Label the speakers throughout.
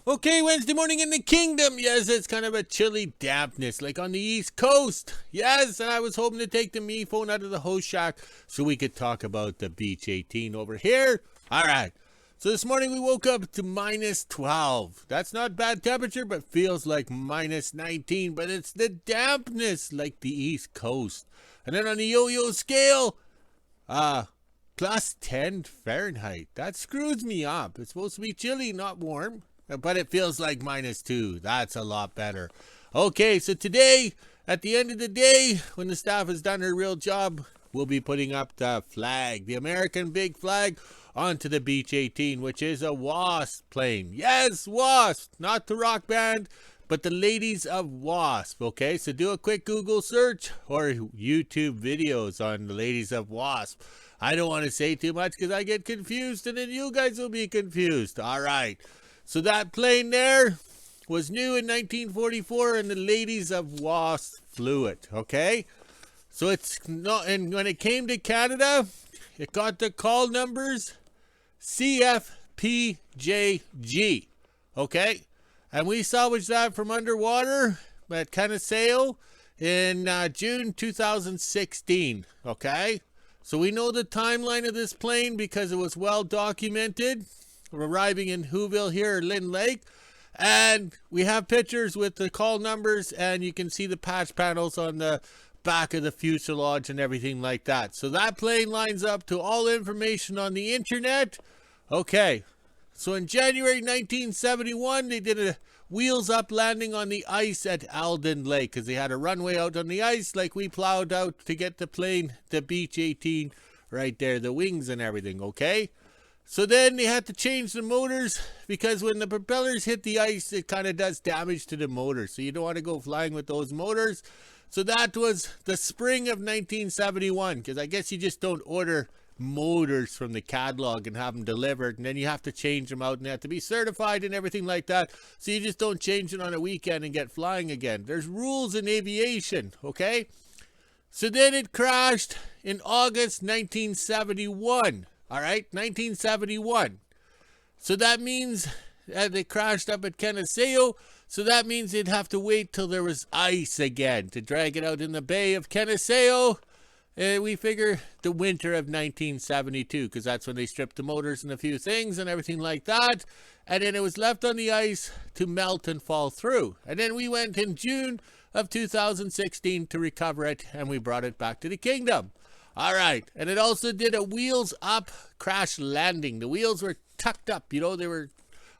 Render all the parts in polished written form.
Speaker 1: Okay, Wednesday morning in the kingdom. Yes, it's kind of a chilly dampness like on the East Coast. Yes, and I was hoping to take the me phone out of the host shack so we could talk about the Beech 18 over here. All right. So this morning we woke up to minus 12. That's not bad temperature, but feels like minus 19. But it's the dampness like the East Coast. And then on the yo-yo scale, plus 10 Fahrenheit. That screws me up. It's supposed to be chilly, not warm. But it feels like minus 2. That's a lot better. Okay, so today, at the end of the day, when the staff has done their real job, we'll be putting up the flag, the American big flag, onto the Beech 18, which is a Wasp plane. Yes, Wasp, not the rock band, but the ladies of Wasp. Okay, so do a quick Google search or YouTube videos on the ladies of Wasp. I don't want to say too much because I get confused and then you guys will be confused. All right. So that plane there was new in 1944 and the ladies of Wasp flew it, okay? So it's not, and when it came to Canada, it got the call numbers CF-PJG, okay? And we salvaged that from underwater at Kennesaw in June 2016, okay? So we know the timeline of this plane because it was well documented. We're arriving in WHO-ville here, Linn Lake, and we have pictures with the call numbers, and you can see the patch panels on the back of the fuselage and everything like that. So that plane lines up to all information on the internet. Okay, so in January 1971, they did a wheels up landing on the ice at Alden Lake because they had a runway out on the ice like we plowed out to get the plane, the Beech 18, right there, the wings and everything, okay? So then they had to change the motors because when the propellers hit the ice, it kind of does damage to the motor. So you don't want to go flying with those motors. So that was the spring of 1971 because I guess you just don't order motors from the catalog and have them delivered. And then you have to change them out and they have to be certified and everything like that. So you just don't change it on a weekend and get flying again. There's rules in aviation, okay? So then it crashed in August 1971. All right, 1971. So that means they crashed up at Kennesaw. So that means they'd have to wait till there was ice again to drag it out in the bay of Kennesaw. We figure the winter of 1972 because that's when they stripped the motors and a few things and everything like that. And then it was left on the ice to melt and fall through. And then we went in June of 2016 to recover it and we brought it back to the kingdom. All right, and it also did a wheels up crash landing. The wheels were tucked up, you know, they were,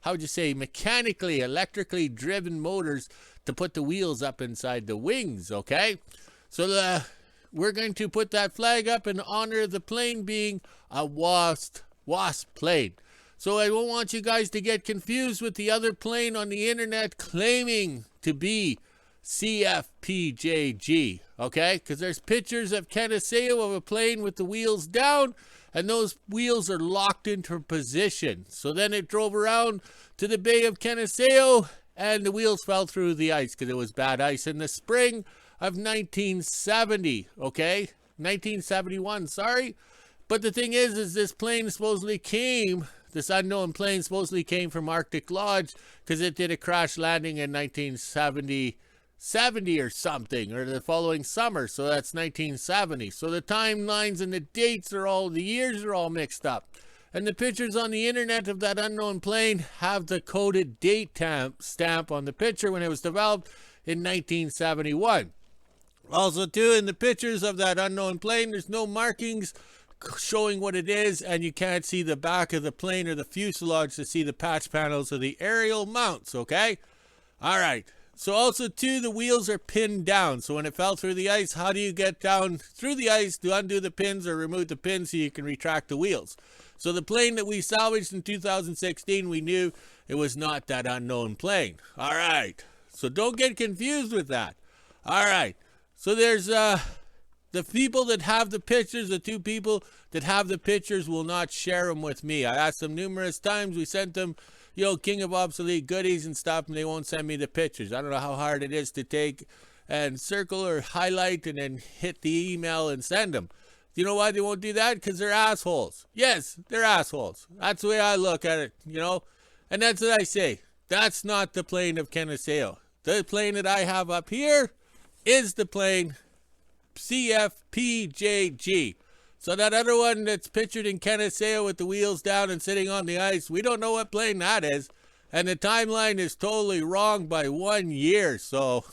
Speaker 1: how would you say, mechanically, electrically driven motors to put the wheels up inside the wings, okay? So we're going to put that flag up in honor of the plane being a Wasp plane. So I don't want you guys to get confused with the other plane on the internet claiming to be CF-PJG, okay? Because there's pictures of Kennesaw of a plane with the wheels down, and those wheels are locked into position. So then it drove around to the Bay of Kennesaw, and the wheels fell through the ice because it was bad ice in the spring of 1970, okay? 1971, sorry. But the thing is this plane supposedly came, this unknown plane supposedly came from Arctic Lodge because it did a crash landing in 1970 or something, or the following summer, so that's 1970. So the timelines and the dates are all, the years are all mixed up. And the pictures on the internet of that unknown plane have the coded date stamp on the picture when it was developed in 1971. Also too, in the pictures of that unknown plane, there's no markings showing what it is, and you can't see the back of the plane or the fuselage to see the patch panels or the aerial mounts, okay? All right. So also too, the wheels are pinned down. So when it fell through the ice, how do you get down through the ice to undo the pins or remove the pins so you can retract the wheels? So the plane that we salvaged in 2016, we knew it was not that unknown plane. All right. So don't get confused with that. All right. So there's the people that have the pictures, the two people that have the pictures will not share them with me. I asked them numerous times. We sent them, you know, King of Obsolete goodies and stuff, and they won't send me the pictures. I don't know how hard it is to take and circle or highlight and then hit the email and send them. Do you know why they won't do that? Because they're assholes. Yes, they're assholes. That's the way I look at it, you know. And that's what I say. That's not the plane of Kenaseo. The plane that I have up here is the plane CF-PJG. So that other one that's pictured in Kenaseo with the wheels down and sitting on the ice, we don't know what plane that is. And the timeline is totally wrong by 1 year. So,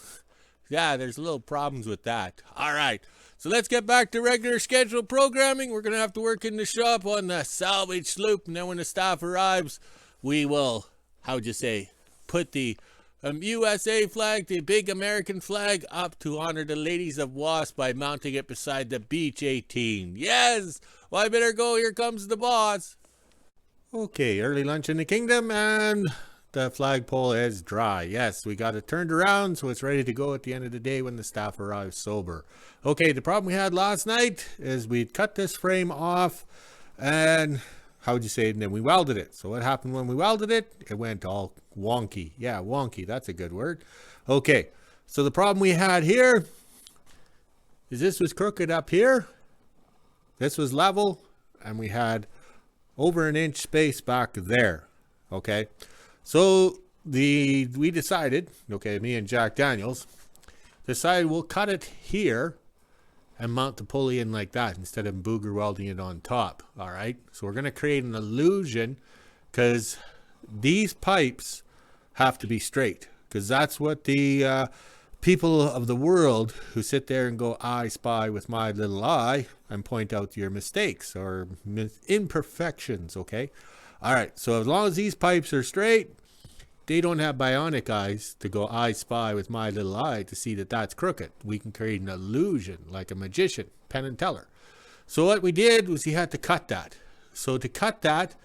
Speaker 1: yeah, there's little problems with that. All right. So let's get back to regular scheduled programming. We're going to have to work in the shop on the Salvage Sloop. And then when the staff arrives, we will, how'd you say, put the USA flag, the big American flag, up to honor the ladies of Wasp by mounting it beside the Beech 18. Yes! Well, I better go. Here comes the boss. Okay, early lunch in the kingdom, and the flagpole is dry. Yes, we got it turned around, so it's ready to go at the end of the day when the staff arrives sober. Okay, the problem we had last night is we cut this frame off, and how'd you say it? And then we welded it. So what happened when we welded it? It went all wonky. Yeah, wonky. That's a good word. Okay, so the problem we had here is this was crooked up here. This was level, and we had over an inch space back there. Okay, so we decided, okay, me and Jack Daniels decided we'll cut it here and mount the pulley in like that instead of booger welding it on top. All right, so we're going to create an illusion because these pipes have to be straight, because that's what the people of the world who sit there and go, I spy with my little eye, and point out your mistakes or imperfections. Okay, all right, so as long as these pipes are straight, they don't have bionic eyes to go, I spy with my little eye, to see that that's crooked. We can create an illusion like a magician, Penn and Teller. So what we did was he had to cut that. So to cut that,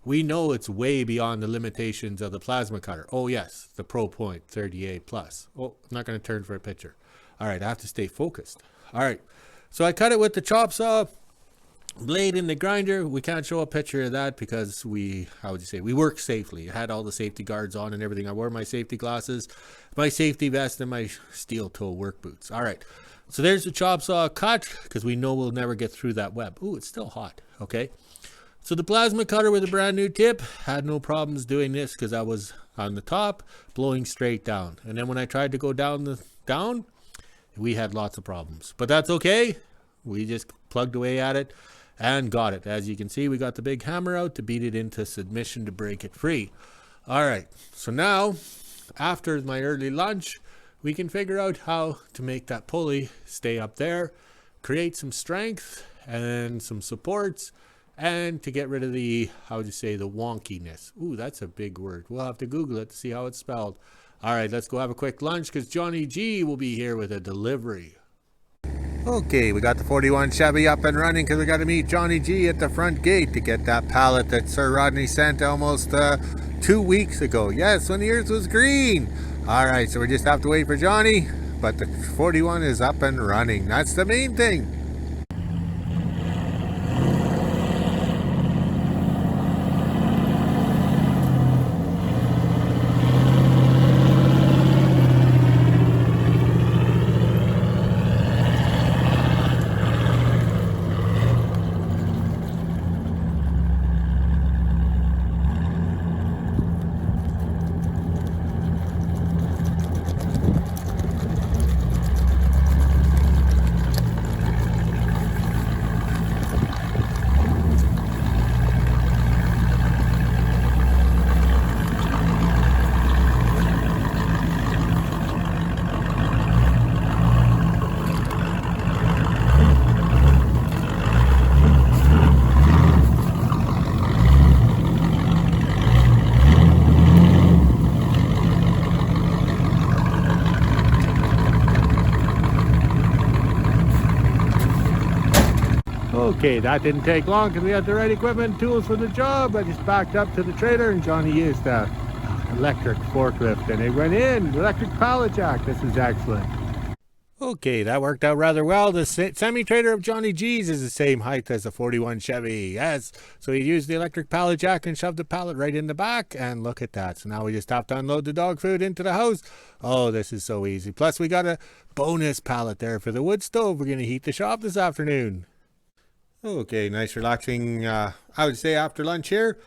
Speaker 1: we know it's way beyond the limitations of the plasma cutter. Oh yes, the Pro Point 30A Plus. Oh, I'm not going to turn for a picture. All right, I have to stay focused. All right, so I cut it with the chop saw, blade in the grinder. We can't show a picture of that because we work safely. I had all the safety guards on and everything. I wore my safety glasses, my safety vest, and my steel toe work boots. All right, so there's the chop saw cut, because we know we'll never get through that web. Ooh, it's still hot. Okay, so the plasma cutter with a brand new tip had no problems doing this because I was on the top blowing straight down. And then when I tried to go down, we had lots of problems, but that's okay. We just plugged away at it and got it. As you can see, we got the big hammer out to beat it into submission to break it free. All right, so now after my early lunch, we can figure out how to make that pulley stay up there, create some strength and some supports, and to get rid of the, the wonkiness. Ooh, that's a big word. We'll have to Google it to see how it's spelled. All right, let's go have a quick lunch because Johnny G will be here with a delivery. Okay, we got the 41 Chevy up and running because we got to meet Johnny G at the front gate to get that pallet that Sir Rodney sent almost 2 weeks ago. Yes, when the earth was green. All right, so we just have to wait for Johnny, but the 41 is up and running. That's the main thing. Okay, that didn't take long because we had the right equipment and tools for the job. I just backed up to the trailer and Johnny used the electric forklift and it went in. Electric pallet jack. This is excellent. Okay, that worked out rather well. The semi-trailer of Johnny G's is the same height as the 41 Chevy. Yes, so he used the electric pallet jack and shoved the pallet right in the back, and look at that. So now we just have to unload the dog food into the house. Oh, this is so easy. Plus we got a bonus pallet there for the wood stove. We're going to heat the shop this afternoon. Okay, nice relaxing, I would say after lunch here.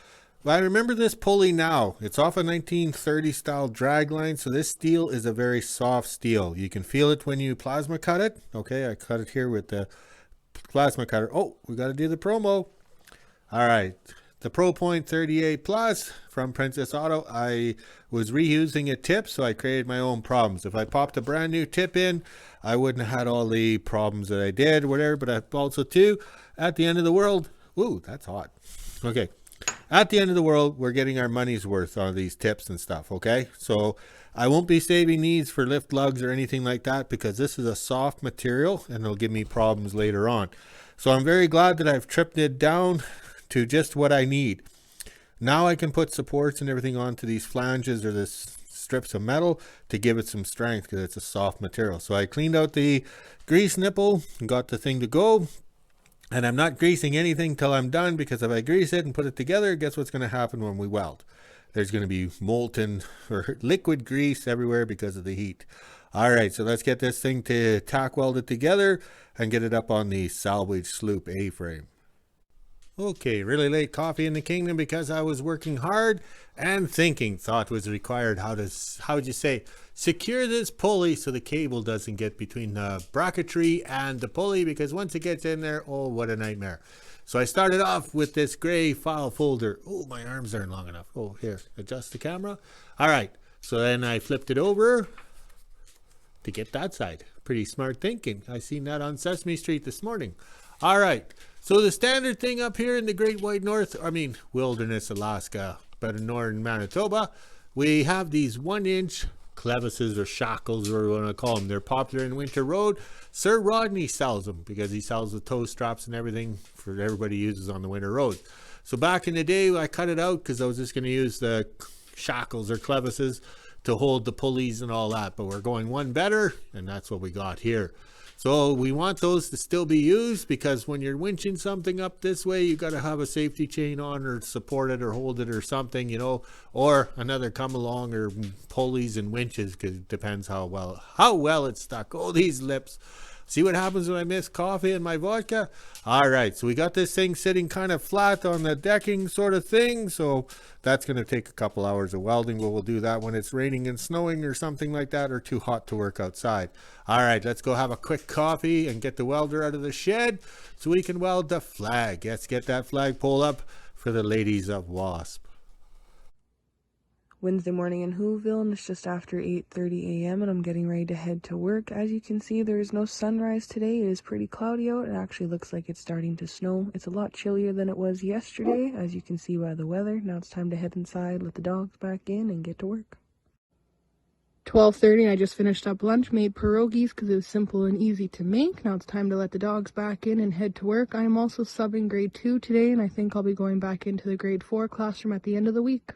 Speaker 1: Well, I remember this pulley now. It's off a 1930 style drag line, so this steel is a very soft steel. You can feel it when you plasma cut it. Okay, I cut it here with the plasma cutter. Oh, we got to do the promo. All right, the Pro Point 38 Plus from Princess Auto. I was reusing a tip, so I created my own problems. If I popped a brand new tip in, I wouldn't have had all the problems that I did, whatever. But I also, too, at the end of the world, ooh, that's hot. Okay. At the end of the world, we're getting our money's worth on these tips and stuff, okay? So I won't be saving these for lift lugs or anything like that because this is a soft material and it'll give me problems later on. So I'm very glad that I've tripped it down to just what I need. Now I can put supports and everything onto these flanges or this strips of metal to give it some strength because it's a soft material. So I cleaned out the grease nipple and got the thing to go. And I'm not greasing anything till I'm done because if I grease it and put it together, guess what's going to happen when we weld? There's going to be molten or liquid grease everywhere because of the heat. All right, so let's get this thing to tack weld it together and get it up on the Salvage Sloop A-frame. Okay, really late coffee in the kingdom because I was working hard and thinking. Thought was required how would you say, secure this pulley so the cable doesn't get between the bracketry and the pulley because once it gets in there, oh, what a nightmare. So I started off with this gray file folder. Oh, my arms aren't long enough. Oh, here, adjust the camera. All right, so then I flipped it over to get that side. Pretty smart thinking. I seen that on Sesame Street this morning. All right. So the standard thing up here in the Great White North, Wilderness, Alaska, but in Northern Manitoba, we have these 1-inch clevises or shackles, or what you want to call them. They're popular in winter road. Sir Rodney sells them because he sells the toe straps and everything for everybody uses on the winter road. So back in the day, I cut it out because I was just going to use the shackles or clevises to hold the pulleys and all that. But we're going one better, and that's what we got here. So we want those to still be used because when you're winching something up this way, you got to have a safety chain on or support it or hold it or something, you know, or another come along or pulleys and winches because it depends how well it's stuck. Oh, these lips. See what happens when I miss coffee and my vodka? All right, so we got this thing sitting kind of flat on the decking sort of thing. So that's going to take a couple hours of welding, but we'll do that when it's raining and snowing or something like that or too hot to work outside. All right, let's go have a quick coffee and get the welder out of the shed so we can weld the flag. Let's get that flagpole up for the ladies of Wasp.
Speaker 2: Wednesday morning in WHO-ville, and it's just after 8:30 a.m. and I'm getting ready to head to work. As you can see, there is no sunrise today. It is pretty cloudy out. It actually looks like it's starting to snow. It's a lot chillier than it was yesterday, as you can see by the weather. Now it's time to head inside, let the dogs back in, and get to work. 12:30 and I just finished up lunch, made pierogies because it was simple and easy to make. Now it's time to let the dogs back in and head to work. I am also subbing grade 2 today, and I think I'll be going back into the grade 4 classroom at the end of the week.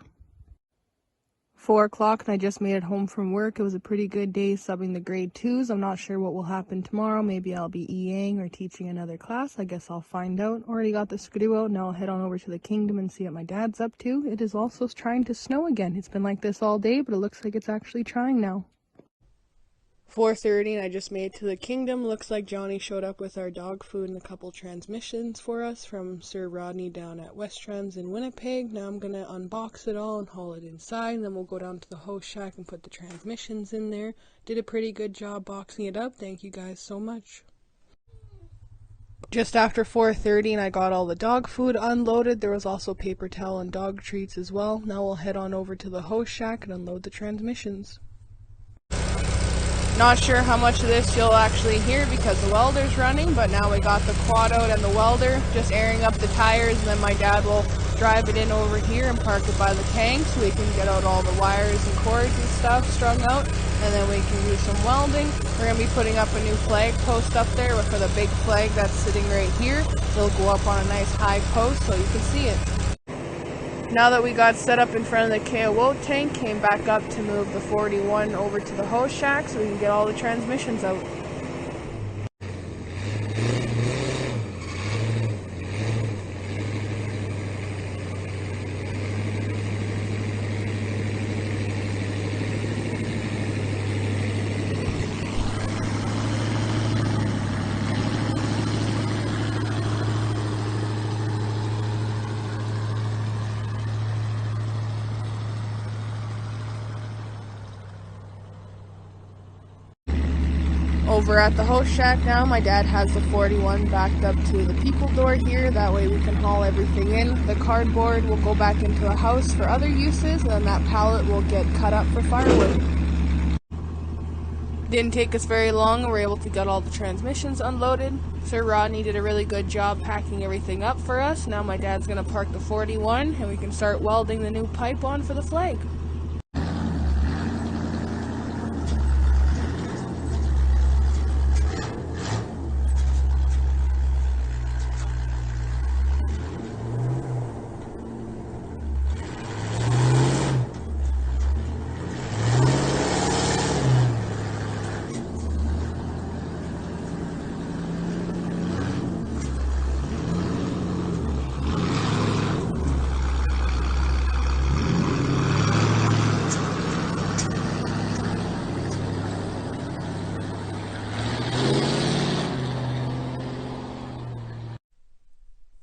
Speaker 2: 4 o'clock and I just made it home from work. It was a pretty good day subbing the grade 2s. I'm not sure what will happen tomorrow. Maybe I'll be EAing or teaching another class. I guess I'll find out. Already got the Skidoo out. Now I'll head on over to the kingdom and see what my dad's up to. It is also trying to snow again. It's been like this all day, but it looks like it's actually trying now. 4:30 and I just made it to the kingdom. Looks like Johnny showed up with our dog food and a couple transmissions for us from Sir Rodney down at West Trans in Winnipeg. Now I'm going to unbox it all and haul it inside, and then we'll go down to the host shack and put the transmissions in there. Did a pretty good job boxing it up. Thank you guys so much. Just after 4:30 and I got all the dog food unloaded. There was also paper towel and dog treats as well. Now we'll head on over to the host shack and unload the transmissions. Not sure how much of this you'll actually hear because the welder's running, but now we got the quad out and the welder, just airing up the tires, and then my dad will drive it in over here and park it by the tank so we can get out all the wires and cords and stuff strung out, and then we can do some welding. We're going to be putting up a new flag post up there for the big flag that's sitting right here. It'll go up on a nice high post so you can see it. Now that we got set up in front of the KO tank, came back up to move the 41 over to the hose shack so we can get all the transmissions out. Over at the host shack now, my dad has the 41 backed up to the people door here. That way we can haul everything in. The cardboard will go back into a house for other uses, and then that pallet will get cut up for firewood. Didn't take us very long, and we were able to get all the transmissions unloaded. Sir Rodney did a really good job packing everything up for us. Now my dad's going to park the 41, and we can start welding the new pipe on for the flag.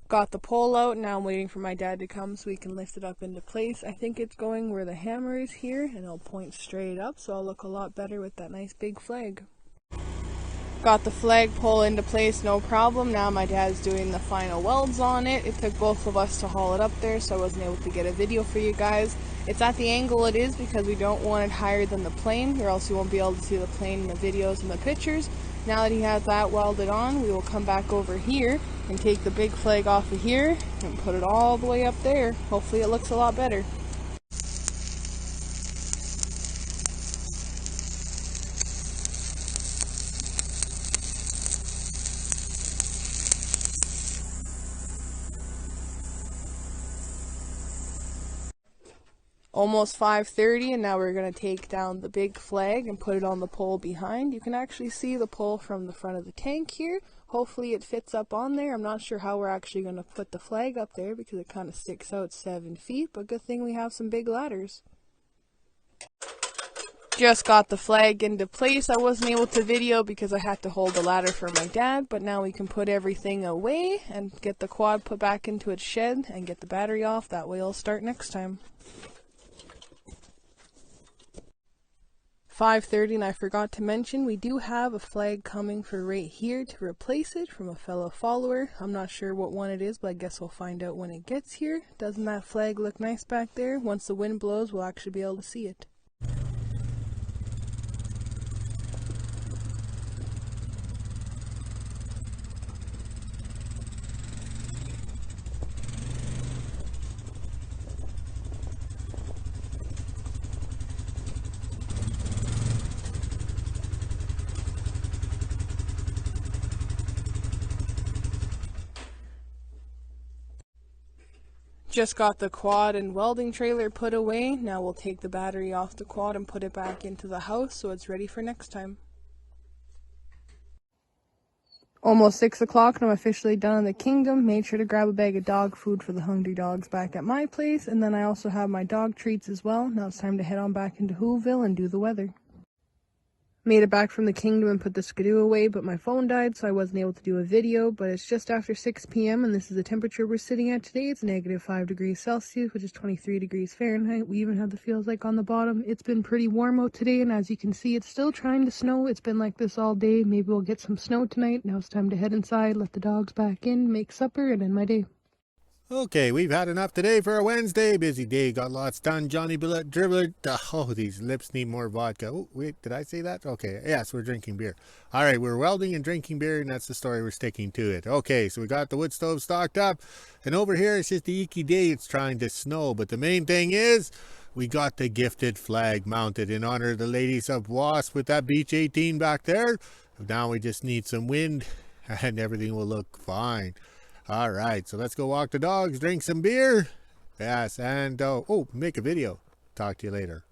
Speaker 2: Got the pole out, now I'm waiting for my dad to come so we can lift it up into place. I think it's going where the hammer is here, and it'll point straight up, so I'll look a lot better with that nice big flag. Got the flag pole into place, no problem. Now my dad's doing the final welds on it. It took both of us to haul it up there, so I wasn't able to get a video for you guys. It's at the angle it is because we don't want it higher than the plane, or else you won't be able to see the plane in the videos and the pictures. Now that he has that welded on, we will come back over here and take the big flag off of here and put it all the way up there. Hopefully it looks a lot better. Almost 5:30, and now we're going to take down the big flag and put it on the pole behind. You can actually see the pole from the front of the tank here. Hopefully it fits up on there. I'm not sure how we're actually going to put the flag up there because it kind of sticks out 7 feet, but good thing we have some big ladders. Just got the flag into place. I wasn't able to video because I had to hold the ladder for my dad, but now we can put everything away and get the quad put back into its shed and get the battery off. That way it'll start next time. 5:30, and I forgot to mention we do have a flag coming for right here to replace it from a fellow follower. I'm not sure what one it is, but I guess we'll find out when it gets here. Doesn't that flag look nice back there? Once the wind blows, we'll actually be able to see it. Just got the quad and welding trailer put away. Now we'll take the battery off the quad and put it back into the house so it's ready for next time. Almost 6 o'clock and I'm officially done in the kingdom. Made sure to grab a bag of dog food for the hungry dogs back at my place. And then I also have my dog treats as well. Now it's time to head on back into WHO-ville and do the weather. Made it back from the kingdom and put the skidoo away, but my phone died, so I wasn't able to do a video. But it's just after 6 p.m. and this is the temperature we're sitting at today. It's -5 degrees Celsius, which is 23 degrees Fahrenheit. We even have the feels like on the bottom. It's been pretty warm out today, and as you can see, it's still trying to snow. It's been like this all day. Maybe we'll get some snow tonight. Now it's time to head inside, let the dogs back in, make supper, and end my day.
Speaker 1: Okay, we've had enough today for a Wednesday. Busy day, got lots done. Johnny Bullet Dribbler. Oh, these lips need more vodka. Oh, wait, did I say that? Okay, yes, we're drinking beer. All right, we're welding and drinking beer, and that's the story. We're sticking to it. Okay, so we got the wood stove stocked up, and over here it's just the icky day. It's trying to snow, but the main thing is we got the gifted flag mounted in honor of the ladies of Wasp with that Beech 18 back there. Now we just need some wind, and everything will look fine. All right, so let's go walk the dogs, drink some beer. Yes, and make a video. Talk to you later.